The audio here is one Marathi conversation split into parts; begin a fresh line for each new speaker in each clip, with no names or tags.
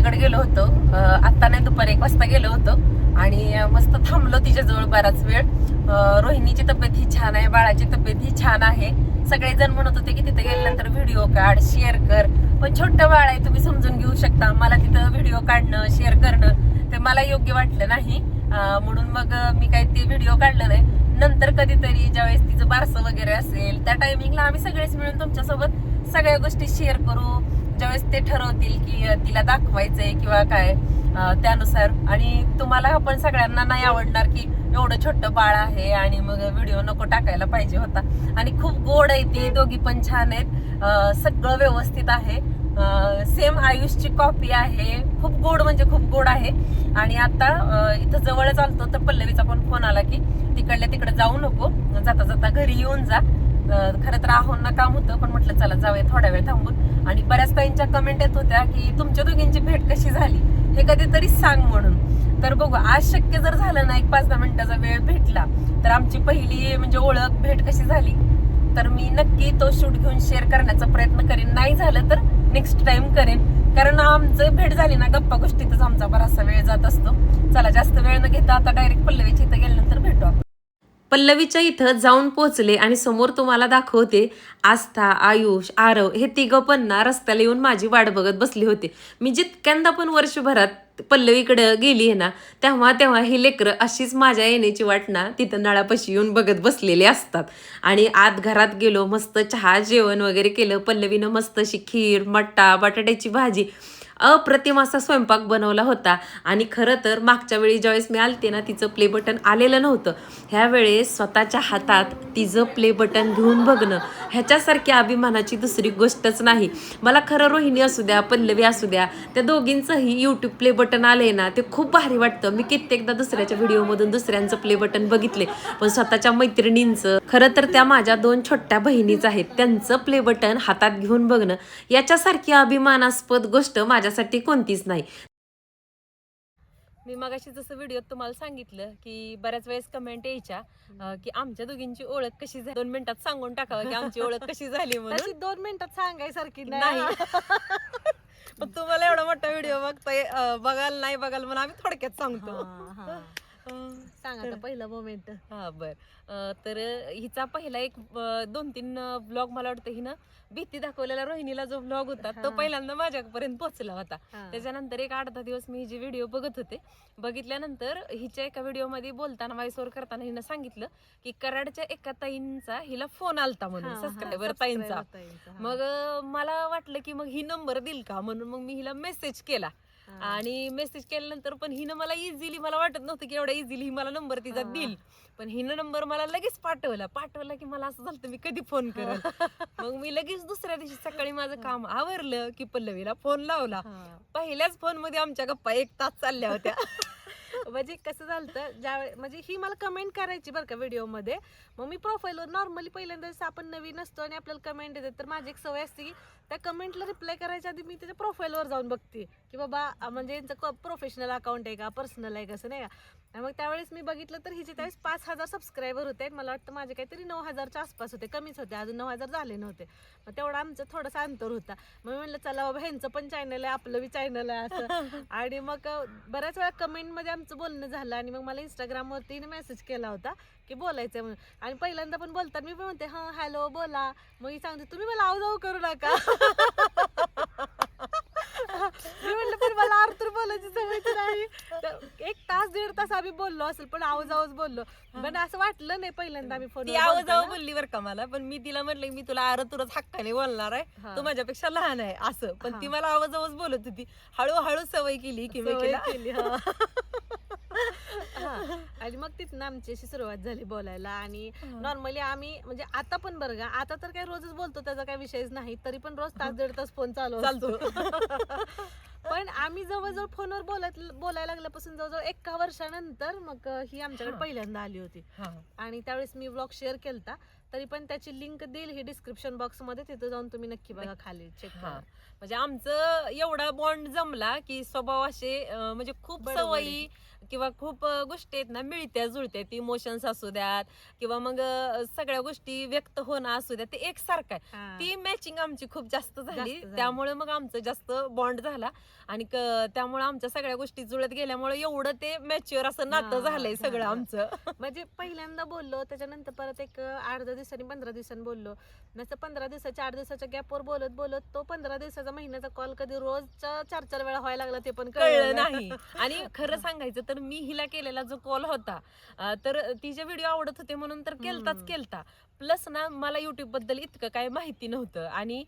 तिच्याकडे गेलो होतो. आत्ता नाही, दुपारी 1 वाजता गेलो होतो आणि मस्त थांबलो तिच्याजवळ बराच वेळ. रोहिणीची तब्येत ही छान आहे, बाळाची तब्येत ही छान आहे. सगळेजण म्हणत होते की तिथे गेल्यानंतर व्हिडिओ काढ, शेअर कर, पण छोटं बाळ आहे, तुम्ही समजून घेऊ शकता. मला तिथं व्हिडिओ काढणं, शेअर करणं ते मला योग्य वाटलं नाही, म्हणून मग मी काही ते व्हिडिओ काढलं नाही. नंतर कधीतरी ज्यावेळेस तिचं बारसं वगैरे असेल त्या टायमिंगला आम्ही सगळेच मिळून तुमच्यासोबत सगळ्या गोष्टी शेअर करू, ज्यावेळेस ते ठरवतील की तिला दाखवायचंय किंवा काय त्यानुसार. आणि तुम्हाला पण सगळ्यांना नाही आवडणार की एवढं छोटं बाळ आहे आणि मग व्हिडिओ नको टाकायला पाहिजे होता. आणि खूप गोड आहे ती, दोघी पण छान आहेत, सगळं व्यवस्थित आहे, सेम आयुषची कॉपी आहे. खूप गोड म्हणजे खूप गोड आहे. आणि आता इथं जवळच आलतो तर पल्लवीचा पण फोन आला की तिकडल्या तिकडे जाऊ नको, जाता जाता घरी येऊन जा. खरं तर आहोंना काम होतं, पण म्हटलं चला जाऊया थोड्या वेळ थांबून. आणि बऱ्याच ताईंच्या कमेंट येत होत्या की तुमच्या दोघींची भेट कशी झाली हे कधीतरी सांग म्हणून. तर बघू, आज शक्य जर झालं ना, 1-5-10 मिनिटाचा वेळ भेटला तर आमची पहिली म्हणजे ओळख भेट कशी झाली तर मी नक्की तो शूट घेऊन शेअर करण्याचा प्रयत्न करेन. नाही झालं तर नेक्स्ट टाइम करेन, कारण आमचं भेट झाली ना गप्पा गोष्टीतच आमचा बराचसा वेळ जात असतो. चला जास्त वेळ न घेता आता डायरेक्ट पल्लवीच्या इथं गेल्यानंतर भेटू आपण. पल्लवीच्या इथं जाऊन पोहोचले आणि समोर तुम्हाला दाखवते आस्था, आयुष, आरव हे तिघं पण ना रस्त्याला येऊन माझी वाट बघत बसली होती. मी जितक्यांदा पण वर्षभरात पल्लवीकडे गेली आहे ना, तेव्हा तेव्हा ही लेकरं अशीच माझ्या येण्याची वाट ना तिथं नळापाशी येऊन बघत बसलेले असतात. आणि आत घरात गेलो, मस्त चहा जेवण वगैरे केलं. पल्लवीनं मस्त अशी खीर, मट्टा, बटाट्याची भाजी, अप्रतिम असा स्वयंपाक बनवला होता. आणि खरं तर मागच्या वेळी ज्यावेळेस मी आलते ना तिचं प्ले बटन आलेलं नव्हतं. ह्या वेळेस स्वतःच्या हातात तिचं प्ले बटन घेऊन बघणं ह्याच्यासारखी अभिमानाची दुसरी गोष्टच नाही. मला खरं रोहिणी असू द्या, पल्लवी असू द्या, त्या दोघींचंही यूट्यूब प्ले बटन आले ना ते खूप भारी वाटतं. मी कित्येकदा दुसऱ्याच्या व्हिडिओमधून दुसऱ्यांचं प्ले बटन बघितले, पण स्वतःच्या मैत्रिणींचं, खरं तर त्या माझ्या 2 छोट्या बहिणीच आहेत, त्यांचं प्ले बटन हातात घेऊन बघणं याच्यासारखी अभिमानास्पद गोष्ट माझ्यासाठी कोणतीच नाही. मी मगाशी जसं व्हिडिओत तुम्हाला सांगितलं की बऱ्याच वेळेस कमेंट यायच्या की आमच्या दोघींची ओळख कशी झाली, 2 मिनिटात सांगून टाकावं की आमची ओळख कशी झाली म्हणून.
2 मिनिटात सांगायसारखी
नाही. पण तुम्हाला एवढा मोठा व्हिडिओ बघताय, बघाल नाही बघाल म्हणून आम्ही थोडक्यात सांगतो.
सांग आता पहिलं मोमेंट.
हा बर. तर हिचा पहिला एक 2-3 ब्लॉग मला वाटतं हिनं भीती दाखवलेला रोहिणीला जो ब्लॉग होता तो पहिल्यांदा माझ्यापर्यंत पोहोचला होता. त्याच्यानंतर एक 8-10 दिवस मी हिचे व्हिडिओ बघत होते. बघितल्यानंतर हिच्या एका व्हिडिओमध्ये बोलताना व्हॉइस ओव्हर करताना हिनं सांगितलं की कराडच्या एका ताईंचा हिला फोन आलता म्हणून, सबस्क्रायबर ताईंचा. मग मला वाटलं की मग ही नंबर देईल का म्हणून मग मी हिला मेसेज केला. आणि मेसेज केल्यानंतर पण हिनं मला इझिली, मला वाटत नव्हतं की एवढा इझिली ही मला नंबर तिचा देईल, पण हिनं नंबर मला लगेच पाठवला की मला असं झालं मी कधी फोन करेल. मग मी लगेच दुसऱ्या दिवशी सकाळी माझं काम आवरलं की पल्लवीला फोन लावला. पहिल्याच फोन मध्ये आमच्या गप्पा 1 तास चालल्या होत्या.
म्हणजे कसं झालं, ज्या म्हणजे ही मला कमेंट करायची बरं का व्हिडिओ मध्ये. मग मी प्रोफाईलवर नॉर्मली पहिल्यांदा आपण नवीन असतो आणि आपल्याला कमेंट येतात, तर माझी एक सवय असते की त्या कमेंटला रिप्लाय करायच्या आधी मी त्याच्या प्रोफाईलवर जाऊन बघते की बाबा म्हणजे यांचं प्रोफेशनल अकाउंट आहे का, पर्सनल आहे कसं, नाही का. मग त्यावेळेस मी बघितलं तर हिचे त्यावेळेस 5,000 सबस्क्रायबर होते. मला वाटतं माझे काहीतरी 9,000च्या आसपास होते, कमीच होते, अजून 9,000 झाले नव्हते. मग तेवढं आमचं थोडंसं अंतर होता. मग मी म्हणलं चला बाबा ह्यांचं पण चॅनल आहे, आपलं बी चॅनल आहे असं. आणि मग बऱ्याच वेळा कमेंटमध्ये आमचं बोलणं झालं आणि मग मला इंस्टाग्रामवरती मेसेज केला होता की बोलायचं म्हणून. आणि पहिल्यांदा पण बोलतात मी पण म्हणते हां हॅलो बोला, मग ही सांगते तुम्ही मला आव करू नका. मी म्हणलं पण मला आरतूर बोलायची सवय तर नाही. 1 तास 1.5 तास आम्ही बोललो असेल, पण आवाज बोललो, पण असं वाटलं नाही पहिल्यांदा आम्ही फोन.
ती आवाज बोलली बरं का मला, पण मी तिला म्हटलं मी तुला आरतुरच हक्काने बोलणार आहे, तू माझ्यापेक्षा लहान आहे असं. पण ती मला आवाज बोलत होती. हळूहळू सवय केली की
केली. आणि मग तिथनं आमची अशी सुरुवात झाली बोलायला. आणि नॉर्मली आम्ही म्हणजे आता पण बरं का, आता तर काही रोजच बोलतो, त्याचा काही विषयच नाही, तरी पण रोज 1.5 तास फोन चालतो. पण आम्ही जवळजवळ फोनवर बोलायला लागल्यापासून जवळजवळ 1 वर्षानंतर मग ही आमच्याकडे पहिल्यांदा आली होती. आणि त्यावेळेस मी व्लॉग शेअर केलता, तरी पण त्याची लिंक देईल ही डिस्क्रिप्शन बॉक्स मध्ये, तिथे जाऊन तुम्ही नक्की बघा, खाली चेक करा.
म्हणजे आमचं एवढा बॉन्ड जमला की स्वभाव असे म्हणजे खूप सवयी किंवा खूप गोष्टी आहेत ना मिळत्या जुळत्यात, इमोशन्स असू द्यात किंवा मग सगळ्या गोष्टी व्यक्त होणं असू द्यात, ते एकसारखं आहे.
हा.
ती मॅचिंग आमची खूप जास्त झाली,
जास्त झाली.
त्यामुळे मग आमचं जास्त बॉन्ड झाला आणि त्यामुळे आमच्या सगळ्या गोष्टी जुळत गेल्यामुळे एवढं ते मॅच्युअर असं नातं
हा,
झालंय सगळं
झालं.
आमचं.
म्हणजे पहिल्यांदा बोललो, त्याच्यानंतर परत एक 8 दिवसांनी 15 दिवसांनी बोललो, नसतं 15 दिवसाच्या 8 दिवसाच्या गॅपवर बोलत बोलत तो 15 दिवसाचा महिन्याचा कॉल कधी रोजचा 4-4 वेळा व्हायला लागला ते पण
कळलं नाही. आणि खरं सांगायचं तर मी हिला केलेला जो कॉल होता, तर तिचे व्हिडिओ आवडत होते म्हणून तर केलता. प्लस ना मला युट्यूब बद्दल इतकं काय माहिती नव्हतं आणि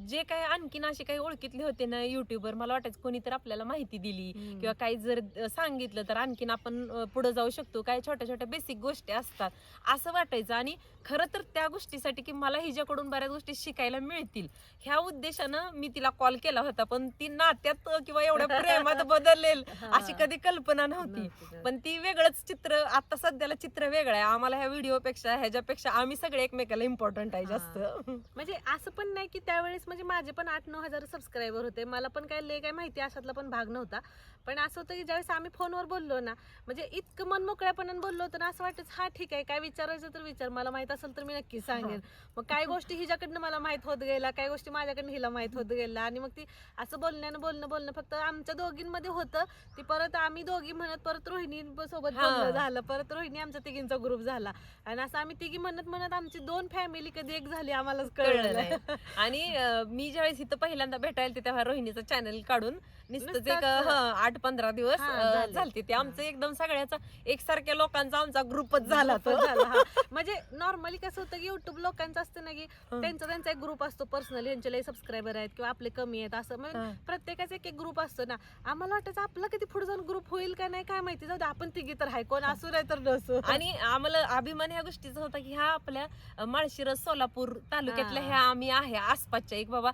जे काय आणखीन असे काही ओळखीतले होते ना युट्यूबर, मला वाटायचं कोणी तर आपल्याला माहिती दिली किंवा काही जर सांगितलं तर आणखीन आपण पुढे जाऊ शकतो, काही छोट्या छोट्या बेसिक गोष्टी असतात असं वाटायचं. आणि खरं तर त्या गोष्टीसाठी की मला हिच्याकडून बऱ्याच गोष्टी शिकायला मिळतील ह्या उद्देशानं मी तिला कॉल केला होता, पण ती नात्यात किंवा एवढ्या प्रेमात बदलेल अशी कधी कल्पना नव्हती. पण ती वेगळंच चित्र, आता सध्याला चित्र वेगळं आहे आम्हाला ह्या व्हिडिओ पेक्षा, ह्याच्यापेक्षा आम्ही सगळे एकमेकाला इम्पॉर्टंट आहे जास्त.
म्हणजे असं पण नाही की त्यावेळेस म्हणजे माझे पण 8-9 हजार सबस्क्रायबर होते, मला पण काय लय काय माहिती अशातला पण भाग नव्हता. पण असं होतं की ज्यावेळेस आम्ही फोनवर बोललो ना, म्हणजे इतकं मन मोकळ्यापणाने बोललो होतं ना, असं वाटायचं हा ठीक आहे, काय विचारायचं तर विचार, मला माहित असेल तर मी नक्की सांगेन. मग काही गोष्टी हिच्याकडनं मला माहित होत गेला, काही गोष्टी माझ्याकडनं हिला माहित होत गेला आणि मग ती असं बोलणं फक्त आमच्या दोघींमध्ये होतं. ती परत आम्ही दोघी म्हणत परत रोहिणी सोबत बोलणं झालं, परत रोहिणी आमच्या तिघींचा ग्रुप झाला आणि असं आम्ही तिघी म्हणत आमची 2 फॅमिली कधी एक झाली आम्हालाच कळलं नाही.
आणि मी ज्यावेळेस इथं पहिल्यांदा भेटायला ते तेव्हा रोहिणीचं चॅनल काढून नुसतंच एक
नुसतंच,
8-15 दिवस झालते ते आमचं एकदम सगळ्याचा एकसारख्या लोकांचा आमचा ग्रुपच झाला तो.
म्हणजे नॉर्मली कसं होतं की युट्यूब लोकांचं असतं ना की त्यांचा एक ग्रुप असतो पर्सनल, यांचे लय सबस्क्रायबर आहेत किंवा आपले कमी आहेत असं, म्हणजे प्रत्येकाचा एक ग्रुप असतो ना. आम्हाला वाटायचं आपला कधी पुढे जाऊन ग्रुप होईल का नाही काय माहिती, जाऊ दे आपण तिघी तर आहे, कोण असू नाही तर नसू.
आणि आम्हाला अभिमान ह्या गोष्टीचा होता की ह्या आपल्या माळशिरस सोलापूर तालुक्यातल्या ह्या आम्ही आहे आसपासच्या, एक बाबा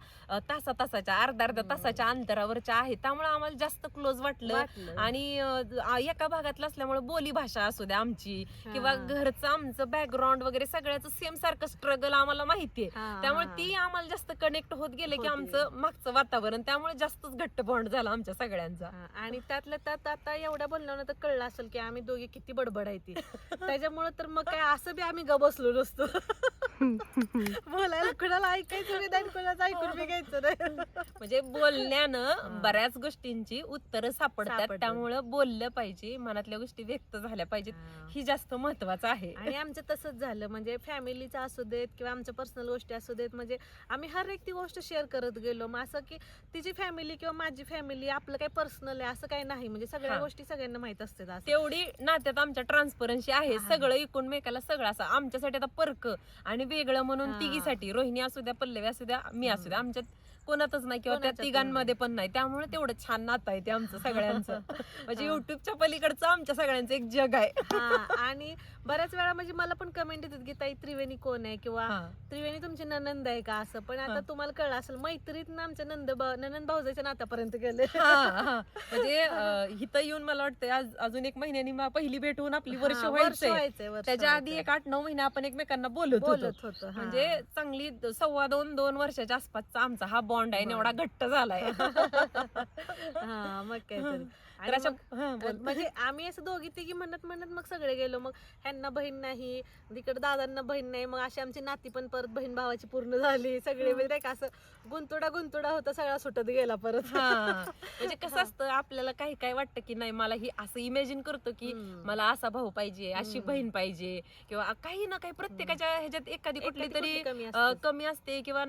तासाच्या अर्ध्या तासाच्या अंतरावरच्या आहे, त्यामुळे आम्हाला जास्त क्लोज वाटलं. आणि एका भागातलं असल्यामुळे बोली भाषा असू द्या आमची किंवा घरचं आमचं बॅकग्राऊंड वगैरे सगळ्याचं सेम सारखं स्ट्रगल आम्हाला माहितीये, त्यामुळे ती आम्हाला जास्त कनेक्ट होत गेले की आमचं मागचं वातावरण, त्यामुळे जास्तच घट्ट बॉन्ड झाला आमच्या सगळ्यांचा.
आणि त्यातल्या त्यात आता एवढ्या बोलण्यानं तर कळलं असेल की आम्ही दोघी किती बडबड आहे ती, त्याच्यामुळे तर मग काय असं बी आम्ही बसलो नसतो. बोलायला कुणाला ऐकायचं बी नाही, कुणाचं ऐकून बी घ्यायचं नाही.
म्हणजे बोलण्यानं बऱ्याच गोष्टींची उत्तरं सापडतात, त्यामुळे बोललं पाहिजे, मनातल्या गोष्टी व्यक्त झाल्या पाहिजेत, ही जास्त महत्वाचं आहे.
आणि आमचं तसंच झालं, म्हणजे फॅमिलीचं असू देत किंवा आमच्या पर्सनल गोष्टी असू देत, म्हणजे आम्ही हर एक ती गोष्ट शेअर करत गेलो. मग असं की तिची फॅमिली किंवा माझी फॅमिली आपलं काही पर्सनल आहे असं काही नाही, म्हणजे सगळ्या गोष्टी सगळ्यांना माहित असतात.
तेवढी नात्यात आमच्या ट्रान्सपरन्सी आहे, सगळं एकूण मेकाला सगळं असं. आमच्यासाठी आता परक आणि वेगळं म्हणून तिघीसाठी, रोहिणी असू द्या, पल्लवी असू द्या, मी असू द्या, आमच्यात कोणातच नाही किंवा त्या तिघांमध्ये पण नाही, त्यामुळे तेवढं छान नातं आहे ते आमचं सगळ्यांचं. म्हणजे युट्यूबच्या पलीकडचं आमच्या सगळ्यांचं एक जग आहे.
आणि बऱ्याच वेळा म्हणजे मला पण कमेंट येतात की ताई त्रिवेणी कोण आहे किंवा त्रिवेणी तुमची ननंद आहे का, असं. पण आता तुम्हाला कळलं असेल मैत्रीतनं आमच्या ननंद भाऊजाच्या नात्यापर्यंत गेले.
म्हणजे इथं येऊन मला वाटतं अजून 1 महिन्यानी पहिली भेट होऊन आपली वर्ष व्हायचंय. त्याच्या आधी 1-8-9 महिने आपण एकमेकांना बोलत होतो. म्हणजे चांगली 2.25 वर्षाच्या आसपासचा आमचा हा बॉन्ड आहे, एवढा घट्ट झालाय.
मग काहीतरी. म्हणजे आम्ही असं दोघी तिघी म्हणत मग सगळे गेलो. मग ह्यांना बहीण नाही, तिकडे दादांना बहीण नाही, मग अशी आमची नाती पण परत बहीण भावाची पूर्ण झाली सगळे. म्हणजे काय असं गुंतुडा होता, सगळा सुटत गेला परत.
म्हणजे कसं असतं, आपल्याला काही वाटतं की नाही, मला ही असं इमॅजिन करतो की मला असा भाऊ पाहिजे, अशी बहीण पाहिजे, किंवा काही ना काही प्रत्येकाच्या ह्याच्यात एखादी कुठली तरी कमी असते किंवा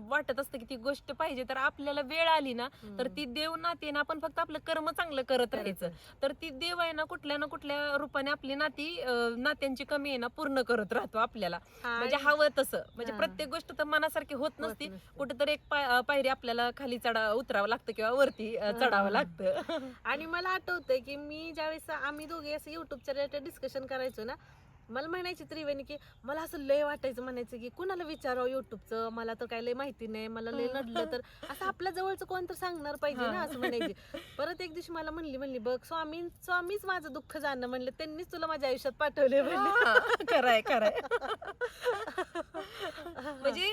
वाटत असतं की ती गोष्ट पाहिजे. तर आपल्याला वेळ आली ना तर ती देव नाते ना, आपण फक्त आपलं कर्म चांगलं करत राहायचं, तर ती देव आहे ना कुठल्या ना कुठल्या रूपाने आपली नात्यांची कमी आहे ना पूर्ण करत राहतो आपल्याला. म्हणजे हवं तसं, म्हणजे प्रत्येक गोष्ट तर मनासारखी होत नसती, कुठेतरी एक पायरी आपल्याला खाली उतरावं लागतं किंवा वरती चढावं लागतं.
आणि मला आठवतंय की मी ज्यावेळेस आम्ही दोघे असं युट्यूबच्या रिलेटेड डिस्कशन करायचो ना, मला म्हणायची त्रिवेणी की मला असं लय वाटायचं, म्हणायचं की कुणाला विचारावं युट्यूबचं, मला तर काय लय माहिती नाही, मला लय नडलं तर असं आपल्या जवळचं कोण तर सांगणार पाहिजे ना, असं म्हणायची. परत एक दिवशी मला म्हणली बघ स्वामीच माझं दुःख जाणं म्हणले, त्यांनीच तुला माझ्या आयुष्यात पाठवले.
खरंय. म्हणजे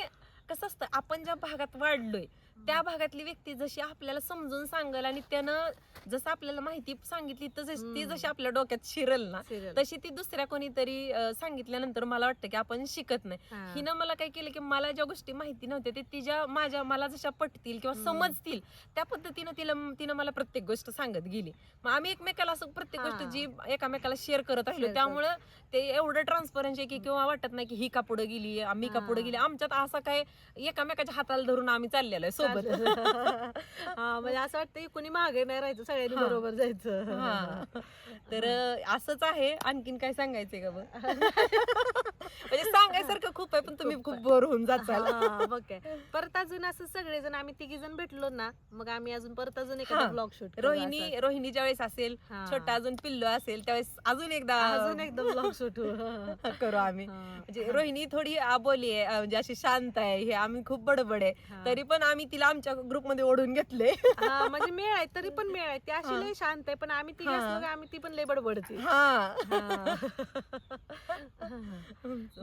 कसं असतं, आपण ज्या भागात वाढलोय त्या भागातली व्यक्ती जशी आपल्याला समजून सांगल आणि त्यानं जसं आपल्याला माहिती सांगितली तसं ती जशी आपल्या डोक्यात शिरल ना तशी ती दुसऱ्या कोणीतरी सांगितल्यानंतर मला वाटतं की आपण शिकत नाही. हिनं मला काय केलं की मला ज्या गोष्टी माहिती नव्हत्या ते तिच्या मला जशा पटतील किंवा समजतील त्या पद्धतीनं तिनं मला प्रत्येक गोष्ट सांगत गेली. मग आम्ही एकमेकाला असं प्रत्येक गोष्ट जी एकामेकाला शेअर करत राहिलो त्यामुळं ते एवढं ट्रान्सपरन्सी की किंवा वाटत नाही की ही का पुढे गेली आम्ही का पुढे गेली. आमच्यात असं काय एकामेकाच्या हाताला धरून आम्ही चाललेलो आहे सोबत.
म्हणजे असं वाटतं कोणी मागे नाही राहायचं, सगळ्यांनी बरोबर जायचं.
तर असंच आहे. आणखीन काय सांगायचंय का बघ? म्हणजे सांगायसारखं खूप आहे पण तुम्ही खूप बोर होऊन जाचाल.
बघ काय परत अजून असं सगळेजण आम्ही 3 जण भेटलो ना मग आम्ही अजून परत अजून एखादा ब्लॉग शूट
रोहिणी ज्यावेळेस असेल छोटा अजून पिल्लू असेल त्यावेळेस अजून एकदा
ब्लॉग शूट
करू आम्ही. म्हणजे रोहिणी थोडी आबोली आहे म्हणजे अशी शांत आहे, हे आम्ही खूप बडबड आहे तरी पण आम्ही तिला आमच्या ग्रुपमध्ये ओढून घेतले.
म्हणजे मेळ आहे तरी पण मेळ आहे, ती अशी लय शांत आहे पण आम्ही ती आम्ही ती पण लय बडबडची.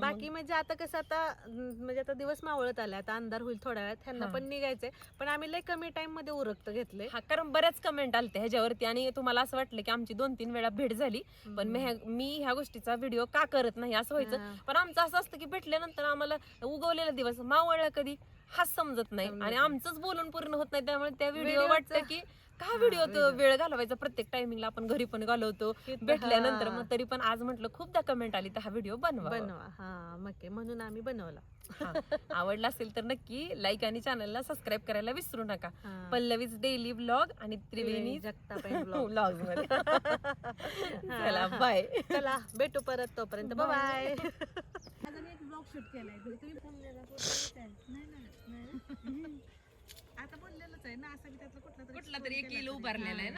बाकी म्हणजे आता कसं म्हणजे आता दिवस मावळत आले, आता अंधार होईल थोड्या वेळात, ह्यांना पण निघायचंय पण आम्ही लय कमी टाइम मध्ये उरकत घेतले.
कारण बऱ्याच कमेंट आलते ह्याच्यावरती आणि तुम्हाला असं वाटलं की आमची 2-3 वेळा भेट झाली पण मी ह्या गोष्टीचा व्हिडिओ का करत नाही असं व्हायचं. पण आमचं असं असतं की भेटल्यानंतर आम्हाला उगवलेला दिवस मावळला कधी हाच समजत नाही आणि आमचंच बोलून पूर्ण होत नाही. त्यामुळे त्या व्हिडिओ वाटतं की का व्हिडिओ वेळ घालवायचा, प्रत्येक टायमिंगला आपण घरी पण घालवतो भेटल्यानंतर. मग तरी पण आज म्हटलं खूपदा कमेंट आली तर हा व्हिडिओ बनवा.
मग म्हणून आम्ही बनवला.
आवडला असेल तर नक्की लाईक आणि चॅनलला सबस्क्राईब करायला विसरू नका. पल्लवीज डेली व्लॉग आणि त्रिवेणी
जगताप
व्लॉग मध्ये. चला बाय.
चला भेटू परत, तोपर्यंत बाय.
अजून एक ब्लॉग शूट केलाय आता बोललेलंच आहे ना, असं त्यातलं कुठला तरी एक उभारलेला आहे.